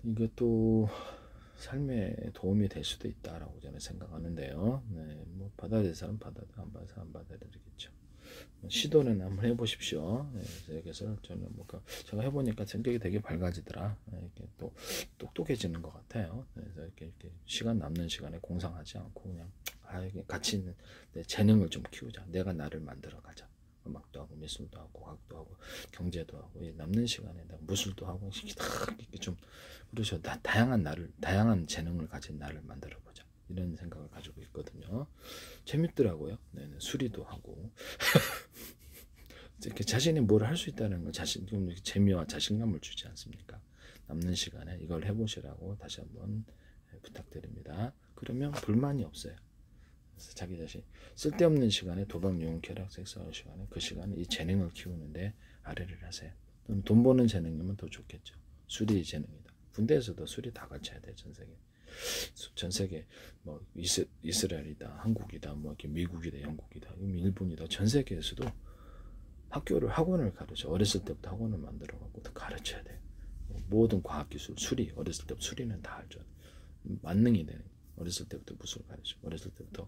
이것도 삶에 도움이 될 수도 있다라고 저는 생각하는데요. 네, 뭐 받아들일 사람 받아도 안 받아서 안 받아들이겠죠. 시도는 한번 해보십시오. 네, 그래서 저는 제가 해보니까 성격이 되게 밝아지더라. 이렇게 또 똑똑해지는 것 같아요. 그래서 이렇게 시간 남는 시간에 공상하지 않고 그냥 이게 같이 있는 내 재능을 좀 키우자. 내가 나를 만들어 가자. 음악도 하고 미술도 하고 과학도 하고 경제도 하고 남는 시간에 내가 무술도 하고 이렇게 좀 그렇죠. 다양한 재능을 가진 나를 만들어 보자. 이런 생각을 가지고 있거든요. 재밌더라고요. 네, 수리도 하고 이렇게 자신이 뭘 할 수 있다는 걸 좀 재미와 자신감을 주지 않습니까? 남는 시간에 이걸 해보시라고 다시 한번 부탁드립니다. 그러면 불만이 없어요. 그래서 자기 자신 쓸데없는 시간에 도박, 용, 쾌락, 섹스하는 시간에 그 시간에 이 재능을 키우는데 할애를 하세요. 돈 버는 재능이면 더 좋겠죠. 수리 재능이다. 군대에서도 수리 다 가르쳐야 돼. 전 세계 뭐 이스라엘이다, 한국이다, 뭐 이렇게 미국이다, 영국이다, 일본이다, 전 세계에서도 학원을 가르쳐. 어렸을 때부터 학원을 만들어 갖고 가르쳐야 돼. 모든 과학기술, 수리 어렸을 때부터 수리는 다 알죠. 만능이 되는. 어렸을 때부터 무술을 가르쳐. 어렸을 때부터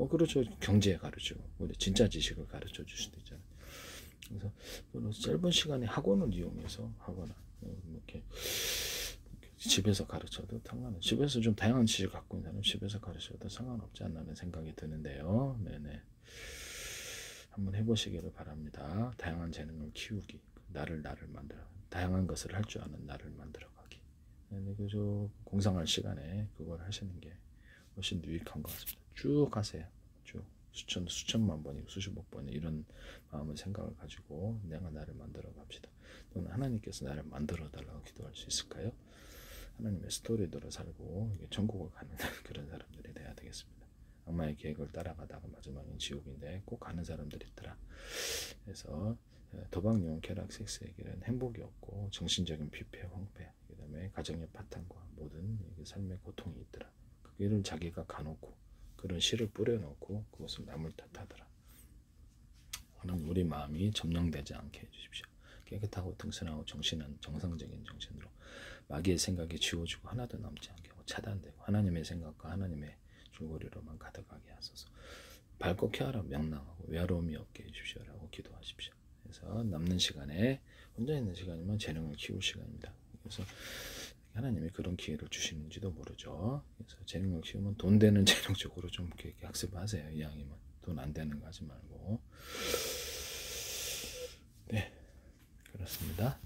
그렇죠. 경제 가르치고 우리 진짜 지식을 가르쳐 줄 수도 있잖아요. 그래서 짧은 시간에 학원을 이용해서 하거나 이렇게 집에서 가르쳐도 상관은 집에서 좀 다양한 지식을 갖고 있는 사람 집에서 가르쳐도 상관없지 않나는 생각이 드는데요. 네네. 한번 해보시기를 바랍니다. 다양한 재능을 키우기, 나를 만들어 다양한 것을 할 줄 아는 나를 만들어가기. 네, 그저 공상할 시간에 그걸 하시는 게 훨씬 유익한 것 같습니다. 쭉 하세요. 쭉 수천만 번이고 수십억 번이 이런 마음의 생각을 가지고 내가 나를 만들어 갑시다. 또는 하나님께서 나를 만들어 달라고 기도할 수 있을까요? 하나님의 스토리대로 살고 천국을 가는 그런 사람들이 돼야 되겠습니다. 악마의 계획을 따라가다가 마지막엔 지옥인데 꼭 가는 사람들이 있더라. 그래서 도박용, 쾌락, 섹스의 길은 행복이 없고 정신적인 피폐, 황폐, 그 다음에 가정의 파탄과 모든 삶의 고통이 있더라. 그 길을 자기가 가놓고 그런 씨를 뿌려놓고 그것을 남을 탓하더라. 하나님 우리 마음이 점령되지 않게 해주십시오. 깨끗하고 등선하고 정신은 정상적인 정신으로 마귀의 생각이 지워지고 하나도 남지 않게 하고 차단되고 하나님의 생각과 하나님의 줄거리로만 가득하게 하소서. 밝고 쾌활하고 명랑하고 외로움이 없게 해주십시오라고 기도하십시오. 그래서 남는 시간에 혼자 있는 시간이면 재능을 키울 시간입니다. 그래서 하나님이 그런 기회를 주시는지도 모르죠. 그래서 재능을 키우면 돈 되는 재능 쪽으로 좀 이렇게 학습하세요. 이왕이면 돈 안 되는 거 하지 말고. 네, 그렇습니다.